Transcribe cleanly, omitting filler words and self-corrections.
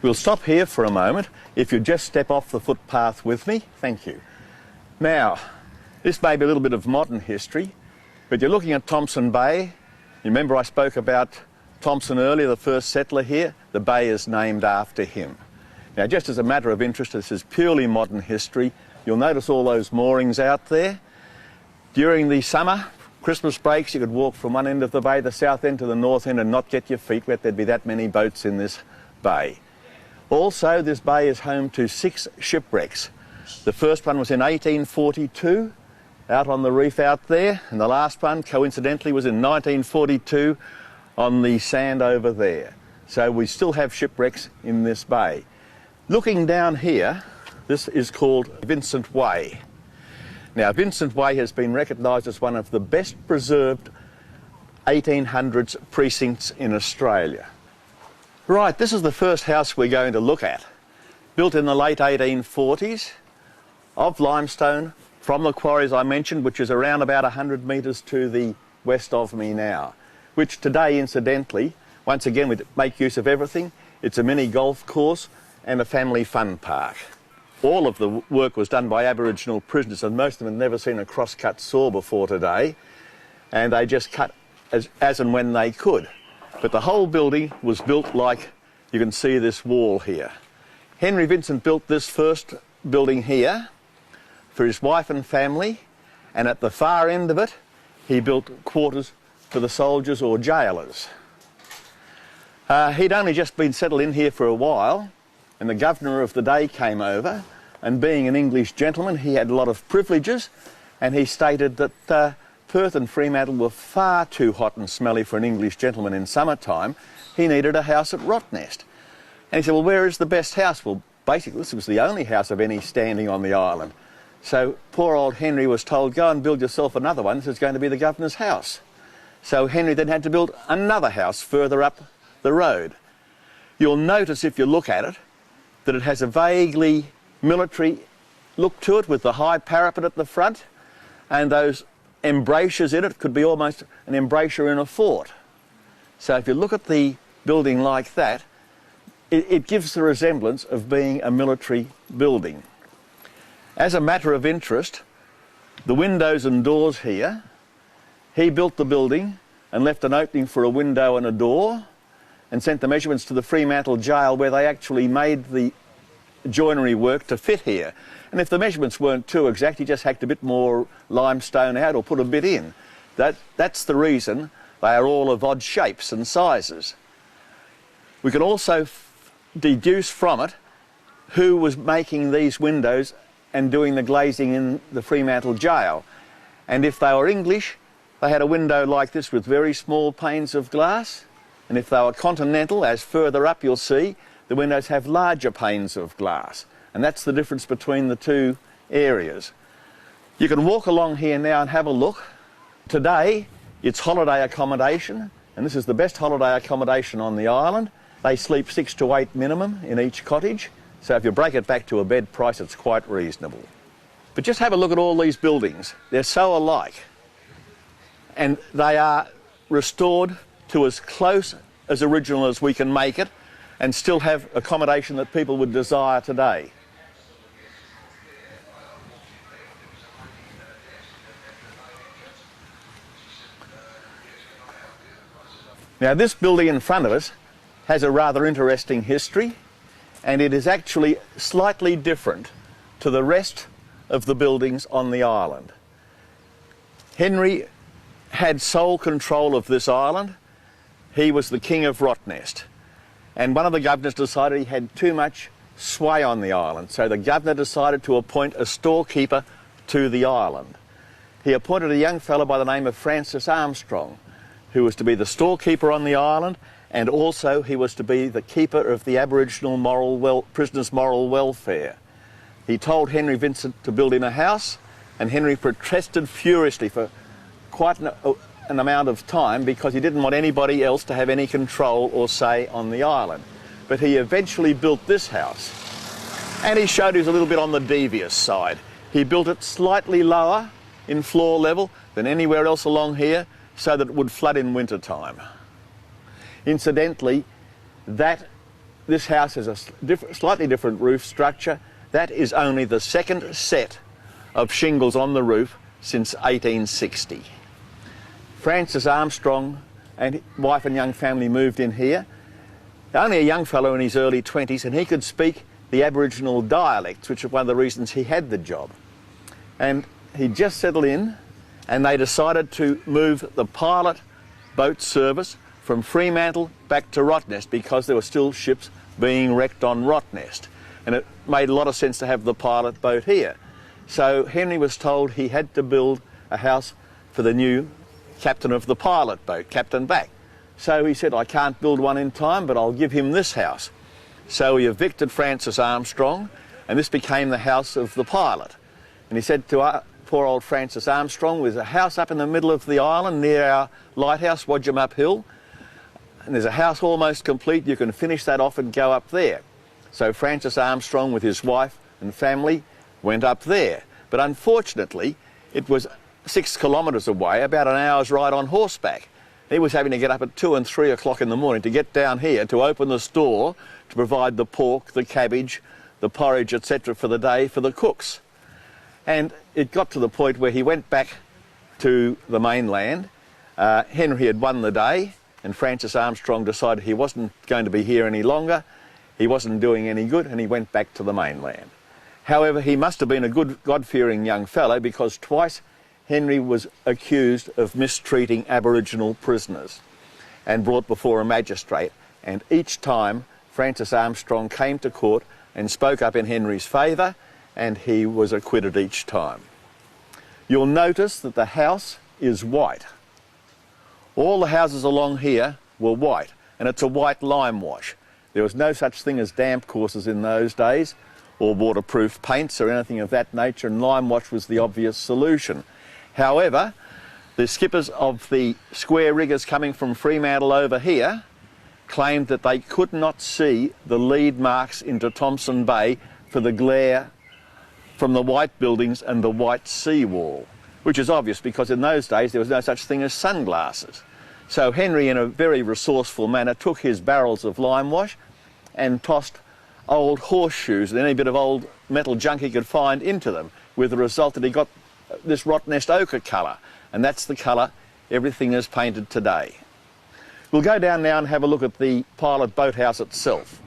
We'll stop here for a moment. If you just step off the footpath with me, thank you. Now, this may be a little bit of modern history, but you're looking at Thomson Bay. You remember I spoke about Thomson earlier, the first settler here? The bay is named after him. Now, just as a matter of interest, this is purely modern history. You'll notice all those moorings out there. During the summer, Christmas breaks, you could walk from one end of the bay, the south end, to the north end and not get your feet wet. There'd be that many boats in this bay. Also, this bay is home to 6 shipwrecks. The first one was in 1842, out on the reef out there, and the last one, coincidentally, was in 1942 on the sand over there. So we still have shipwrecks in this bay. Looking down here, this is called Vincent Way. Now, Vincent Way has been recognised as one of the best preserved 1800s precincts in Australia. Right, this is the first house we're going to look at. Built in the late 1840s, of limestone from the quarries I mentioned, which is around about 100 metres to the west of me now, which today, incidentally, once again, we make use of everything. It's a mini golf course and a family fun park. All of the work was done by Aboriginal prisoners, and most of them had never seen a cross-cut saw before today, and they just cut as and when they could. But the whole building was built like you can see this wall here. Henry Vincent built this first building here for his wife and family, and at the far end of it, he built quarters for the soldiers or jailers. He'd only just been settled in here for a while, and the governor of the day came over, and being an English gentleman, he had a lot of privileges, and he stated that Perth and Fremantle were far too hot and smelly for an English gentleman in summertime. He needed a house at Rottnest. And he said, well, where is the best house? Well, basically, this was the only house of any standing on the island. So poor old Henry was told, go and build yourself another one. This is going to be the governor's house. So Henry then had to build another house further up the road. You'll notice, if you look at it, that it has a vaguely military look to it, with the high parapet at the front, and those embrasures in it could be almost an embrasure in a fort. So if you look at the building like that, it gives the resemblance of being a military building. As a matter of interest, the windows and doors here, he built the building and left an opening for a window and a door, and sent the measurements to the Fremantle jail, where they actually made the joinery work to fit here. And if the measurements weren't too exact, he just hacked a bit more limestone out or put a bit in. That's the reason they are all of odd shapes and sizes. We can also deduce from it who was making these windows and doing the glazing in the Fremantle jail. And if they were English, they had a window like this with very small panes of glass. And if they were continental, as further up you'll see, the windows have larger panes of glass. And that's the difference between the two areas. You can walk along here now and have a look. Today, it's holiday accommodation, and this is the best holiday accommodation on the island. They sleep 6 to 8 minimum in each cottage, so if you break it back to a bed price, it's quite reasonable. But just have a look at all these buildings. They're so alike, and they are restored to as close as original as we can make it, and still have accommodation that people would desire today. Now, this building in front of us has a rather interesting history, and it is actually slightly different to the rest of the buildings on the island. Henry had sole control of this island. He was the king of Rottnest. And one of the governors decided he had too much sway on the island, so the governor decided to appoint a storekeeper to the island. He appointed a young fellow by the name of Francis Armstrong, who was to be the storekeeper on the island, and also he was to be the keeper of the Aboriginal prisoners' moral welfare. He told Henry Vincent to build him a house, and Henry protested furiously for quite an amount of time, because he didn't want anybody else to have any control or say on the island. But he eventually built this house, and he showed he was a little bit on the devious side. He built it slightly lower in floor level than anywhere else along here, so that it would flood in winter time. Incidentally, that this house has a slightly different roof structure. That is only the second set of shingles on the roof since 1860. Francis Armstrong and his wife and young family moved in here. Only a young fellow in his early 20s, and he could speak the Aboriginal dialects, which is one of the reasons he had the job. And he just settled in, and they decided to move the pilot boat service from Fremantle back to Rottnest because there were still ships being wrecked on Rottnest. And it made a lot of sense to have the pilot boat here. So Henry was told he had to build a house for the new captain of the pilot boat, Captain Back. So he said, I can't build one in time, but I'll give him this house. So he evicted Francis Armstrong, and this became the house of the pilot. And he said to poor old Francis Armstrong, there's a house up in the middle of the island near our lighthouse, Wadjamup Hill, and there's a house almost complete. You can finish that off and go up there. So Francis Armstrong with his wife and family went up there. But unfortunately, it was 6 kilometres away, about an hour's ride on horseback. He was having to get up at 2 and 3 o'clock in the morning to get down here to open the store to provide the pork, the cabbage, the porridge, etc. for the day for the cooks. And it got to the point where he went back to the mainland. Henry had won the day, and Francis Armstrong decided he wasn't going to be here any longer. He wasn't doing any good, and he went back to the mainland. However, he must have been a good, God-fearing young fellow, because twice Henry was accused of mistreating Aboriginal prisoners and brought before a magistrate. And each time, Francis Armstrong came to court and spoke up in Henry's favour, and he was acquitted each time. You'll notice that the house is white. All the houses along here were white, and it's a white lime wash. There was no such thing as damp courses in those days, or waterproof paints or anything of that nature, and lime wash was the obvious solution. However, the skippers of the square riggers coming from Fremantle over here claimed that they could not see the lead marks into Thompson Bay for the glare from the white buildings and the white seawall, which is obvious because in those days there was no such thing as sunglasses. So Henry, in a very resourceful manner, took his barrels of lime wash and tossed old horseshoes and any bit of old metal junk he could find into them, with the result that he got this Rottnest ochre colour, and that's the colour everything is painted today. We'll go down now and have a look at the pilot boathouse itself.